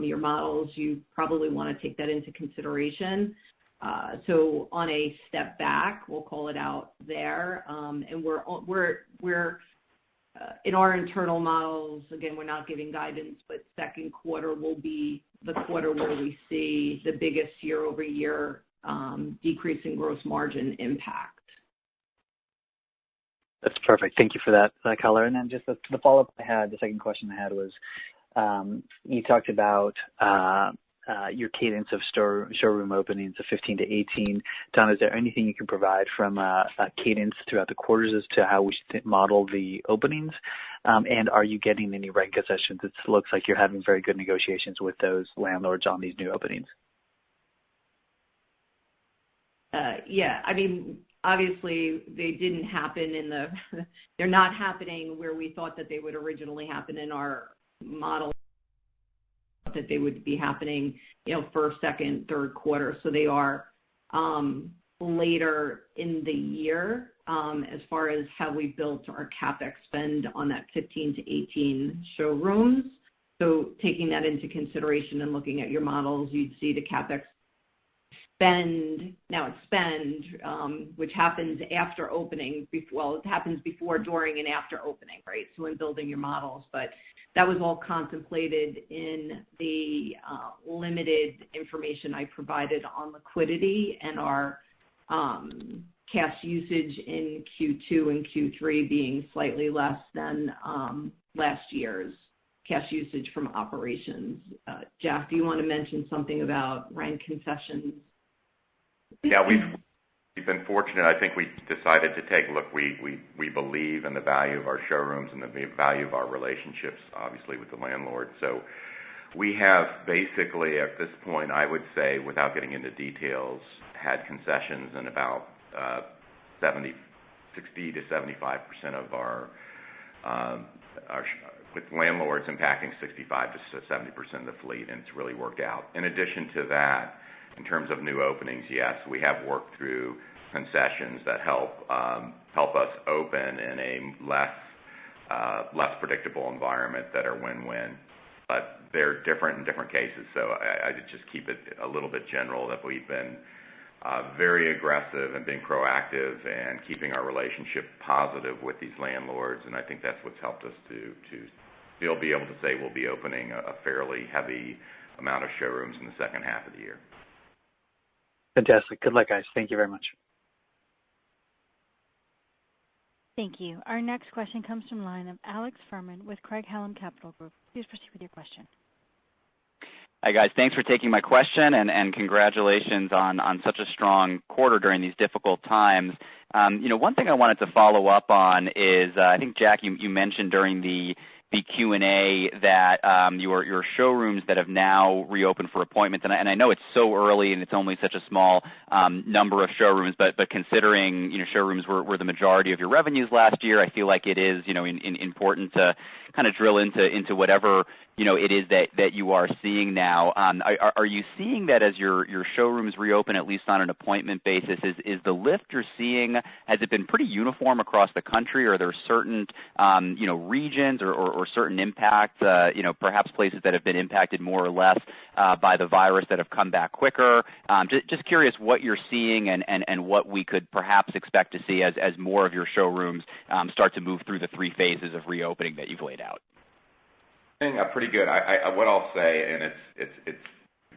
your models, you probably want to take that into consideration. So on a step back, we'll call it out there. And we're in our internal models, again, we're not giving guidance, but second quarter will be the quarter where we see the biggest year-over-year decrease in gross margin impact. That's perfect. Thank you for that color. And then just the follow-up the second question I had was, you talked about your cadence of showroom openings of 15 to 18. Don, is there anything you can provide from a cadence throughout the quarters as to how we should model the openings? And are you getting any rent concessions? It looks like you're having very good negotiations with those landlords on these new openings. I mean, obviously they didn't happen they're not happening where we thought that they would originally happen in our model, that they would be happening, first, second, third quarter. So they are later in the year as far as how we built our CapEx spend on that 15 to 18 showrooms. So taking that into consideration and looking at your models, you'd see the CapEx spend, which happens after opening. It happens before, during, and after opening, right? So when building your models, but that was all contemplated in the limited information I provided on liquidity and our cash usage in Q2 and Q3 being slightly less than last year's cash usage from operations. Jack, do you want to mention something about rent concessions? Yeah, we've been fortunate. I think we decided to take a look. We believe in the value of our showrooms and the value of our relationships, obviously, with the landlord. So we have basically, at this point, I would say, without getting into details, had concessions in about 60 to 75% of our with landlords impacting 65 to 70% of the fleet, and it's really worked out. In addition to that, in terms of new openings, yes, we have worked through concessions that help us open in a less predictable environment that are win-win. But they're different in different cases, so I just keep it a little bit general that we've been very aggressive and being proactive and keeping our relationship positive with these landlords, and I think that's what's helped us to still be able to say we'll be opening a fairly heavy amount of showrooms in the second half of the year. Fantastic. Good luck, guys. Thank you very much. Thank you. Our next question comes from the line of Alex Fuhrman with Craig-Hallum Capital Group. Please proceed with your question. Hi, guys. Thanks for taking my question, and congratulations on such a strong quarter during these difficult times. One thing I wanted to follow up on is I think, Jack, you mentioned during the Q&A that your showrooms that have now reopened for appointments, and I know it's so early and it's only such a small number of showrooms, but considering showrooms were the majority of your revenues last year, I feel like it is important to kind of drill into whatever it is that you are seeing now. Are you seeing that as your showrooms reopen, at least on an appointment basis? Is the lift you're seeing, has it been pretty uniform across the country, or are there certain regions or certain impacts, perhaps places that have been impacted more or less by the virus that have come back quicker? Just curious what you're seeing and what we could perhaps expect to see as more of your showrooms start to move through the three phases of reopening that you've laid out. I think pretty good. What I'll say, and it's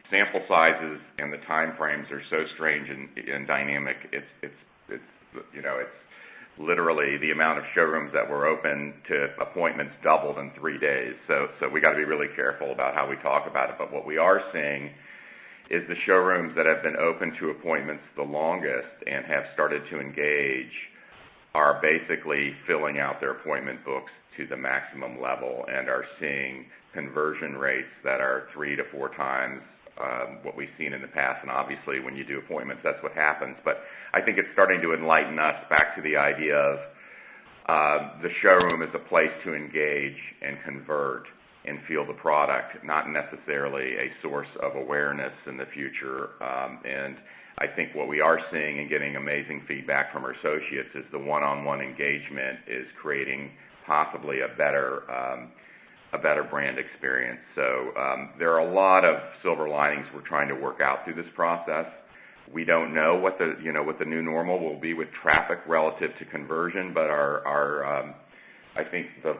sample sizes and the time frames are so strange and dynamic. It's literally the amount of showrooms that were open to appointments doubled in 3 days. So we got to be really careful about how we talk about it. But what we are seeing is the showrooms that have been open to appointments the longest and have started to engage are basically filling out their appointment books to the maximum level and are seeing conversion rates that are 3 to 4 times what we've seen in the past. And obviously, when you do appointments, that's what happens. But I think it's starting to enlighten us back to the idea of the showroom is a place to engage and convert and feel the product, not necessarily a source of awareness in the future. And I think what we are seeing and getting amazing feedback from our associates is the one-on-one engagement is creating possibly a better brand experience. So there are a lot of silver linings we're trying to work out through this process. We don't know what the new normal will be with traffic relative to conversion, but I think the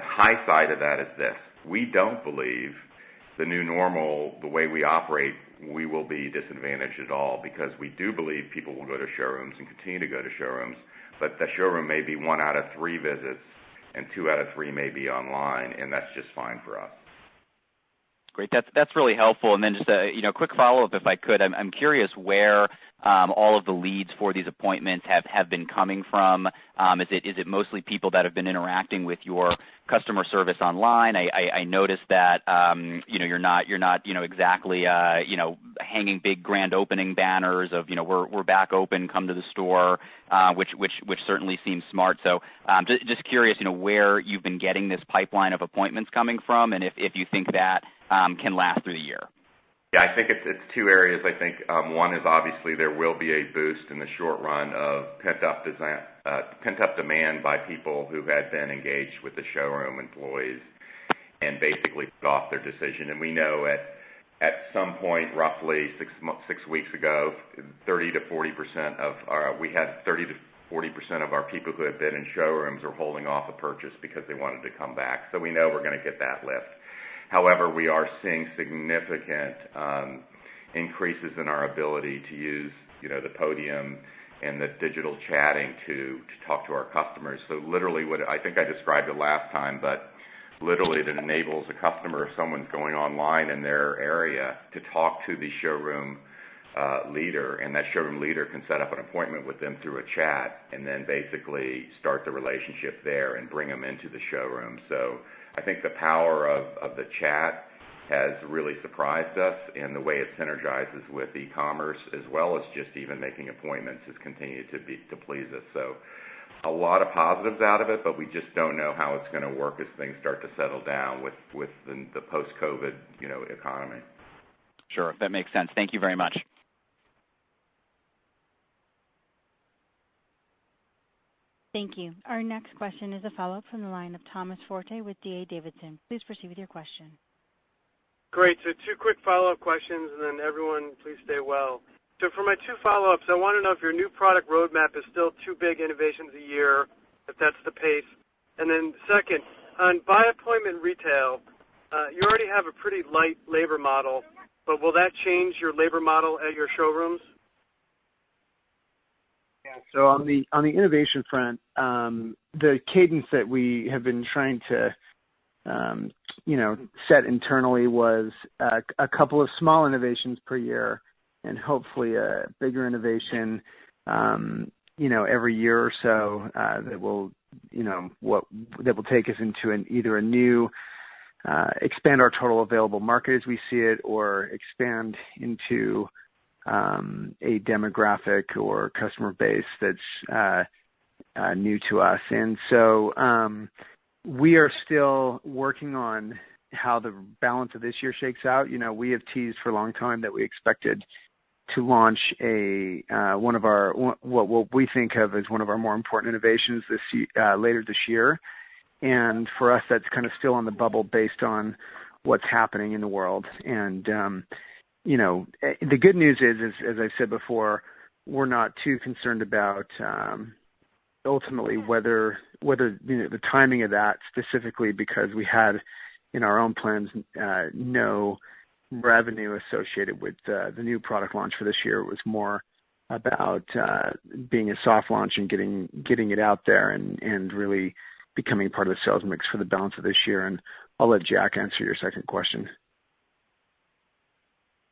high side of that is this: we don't believe the new normal, the way we operate, we will be disadvantaged at all, because we do believe people will go to showrooms and continue to go to showrooms, but the showroom may be 1 out of 3 visits and 2 out of 3 may be online, and that's just fine for us. Great. That's really helpful. And then just a quick follow-up, if I could. I'm curious where all of the leads for these appointments have been coming from. Is it mostly people that have been interacting with your customer service online? I noticed that you're not exactly hanging big grand opening banners of we're back open, come to the store, which certainly seems smart. So just curious where you've been getting this pipeline of appointments coming from, and if you think that can last through the year. Yeah, I think it's 2 areas. I think one is obviously there will be a boost in the short run of pent-up demand by people who had been engaged with the showroom employees and basically put off their decision. And we know at some point, roughly 6 weeks ago, 30 to 40% of our people who had been in showrooms are holding off a purchase because they wanted to come back. So we know we're going to get that lift. However, we are seeing significant increases in our ability to use, the podium and the digital chatting to talk to our customers. So literally, what I think I described it last time, but literally it enables a customer, if someone's going online in their area, to talk to the showroom leader, and that showroom leader can set up an appointment with them through a chat and then basically start the relationship there and bring them into the showroom. So I think the power of the chat has really surprised us, and the way it synergizes with e-commerce as well as just even making appointments has continued to please us. So a lot of positives out of it, but we just don't know how it's going to work as things start to settle down with the post-COVID, economy. Sure, that makes sense. Thank you very much. Thank you. Our next question is a follow-up from the line of Thomas Forte with D.A. Davidson. Please proceed with your question. Great. So 2 quick follow-up questions, and then everyone, please stay well. So for my 2 follow-ups, I want to know if your new product roadmap is still 2 big innovations a year, if that's the pace. And then second, on by appointment retail, you already have a pretty light labor model, but will that change your labor model at your showrooms? Yeah, so on the innovation front, the cadence that we have been trying to set internally was a couple of small innovations per year, and hopefully a bigger innovation, every year or so that will take us into either a new, expand our total available market as we see it, or expand into a demographic or customer base that's new to us. And so we are still working on how the balance of this year shakes out. We have teased for a long time that we expected to launch what we think of as one of our more important innovations later this year. And for us, that's kind of still on the bubble based on what's happening in the world. And the good news is, as I said before, we're not too concerned about ultimately whether the timing of that specifically, because we had in our own plans no revenue associated with the new product launch for this year. It was more about being a soft launch and getting it out there and really becoming part of the sales mix for the balance of this year. And I'll let Jack answer your second question.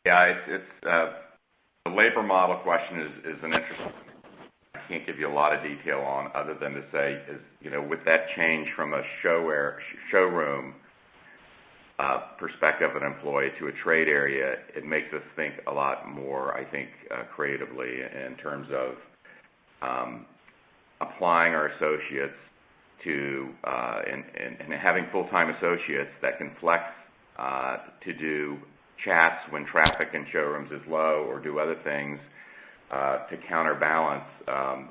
Yeah, it's the labor model question is an interesting. I can't give you a lot of detail on, other than to say with that change from a showroom perspective of an employee to a trade area, it makes us think a lot more, I think, creatively in terms of applying our associates to and having full-time associates that can flex to do chats when traffic in showrooms is low, or do other things to counterbalance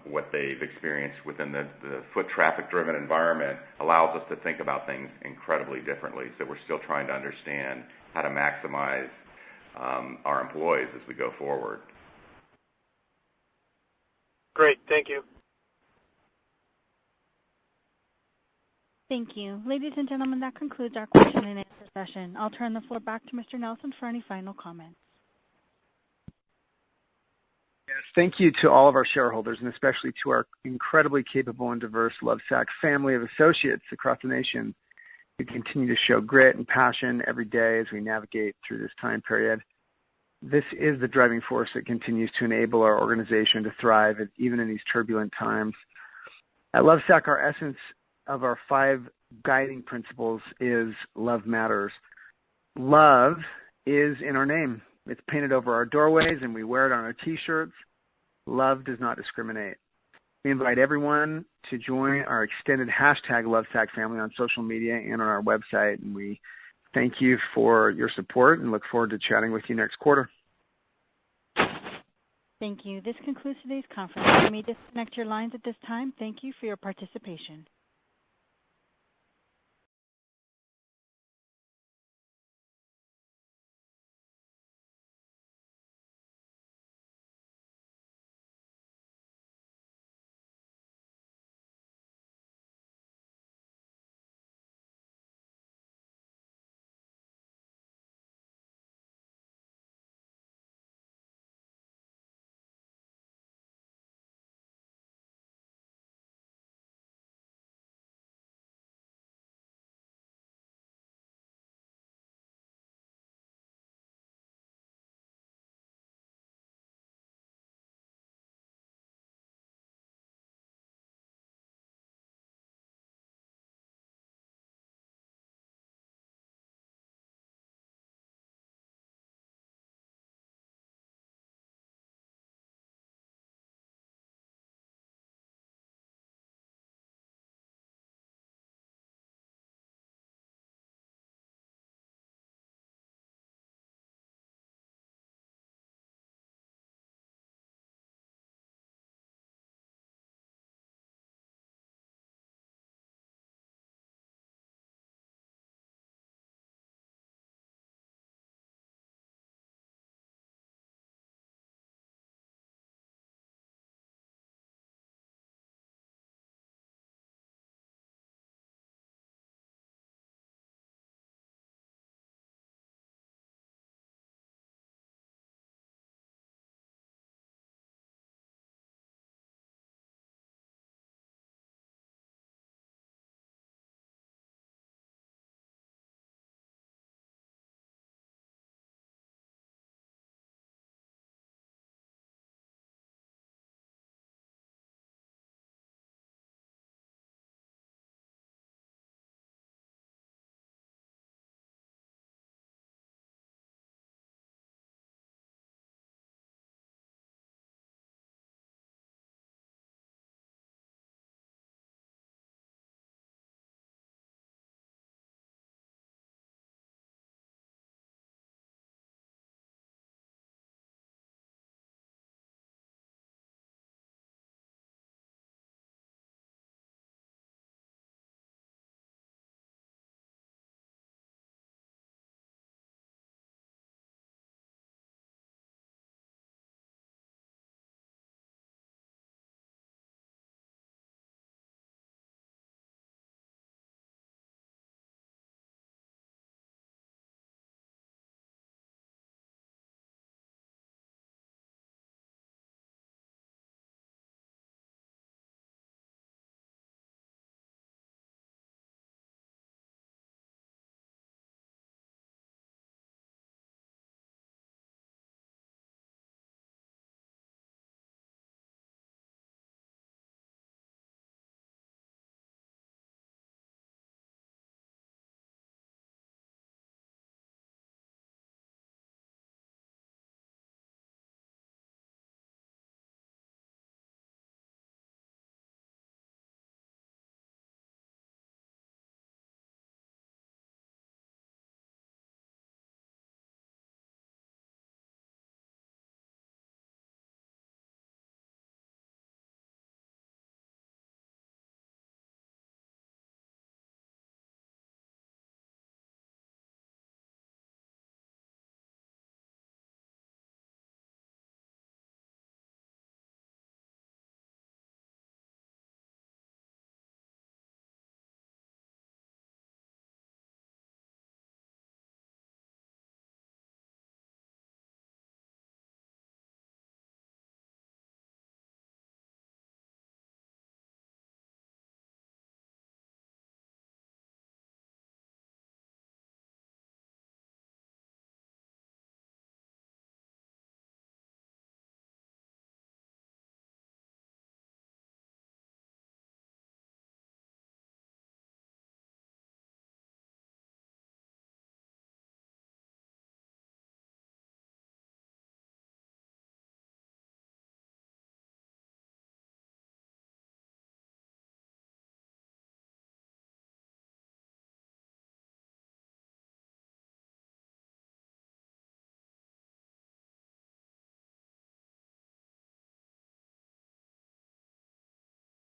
what they've experienced within the foot traffic-driven environment, allows us to think about things incredibly differently. So we're still trying to understand how to maximize our employees as we go forward. Great. Thank you. Thank you. Ladies and gentlemen, that concludes our question and answer session. I'll turn the floor back to Mr. Nelson for any final comments. Yes, thank you to all of our shareholders, and especially to our incredibly capable and diverse Lovesac family of associates across the nation who continue to show grit and passion every day as we navigate through this time period. This is the driving force that continues to enable our organization to thrive even in these turbulent times. At Lovesac, our essence of our 5 guiding principles is love matters. Love is in our name. It's painted over our doorways, and we wear it on our T-shirts. Love does not discriminate. We invite everyone to join our extended #Lovesac family on social media and on our website, and we thank you for your support and look forward to chatting with you next quarter. Thank you. This concludes today's conference. You may disconnect your lines at this time. Thank you for your participation.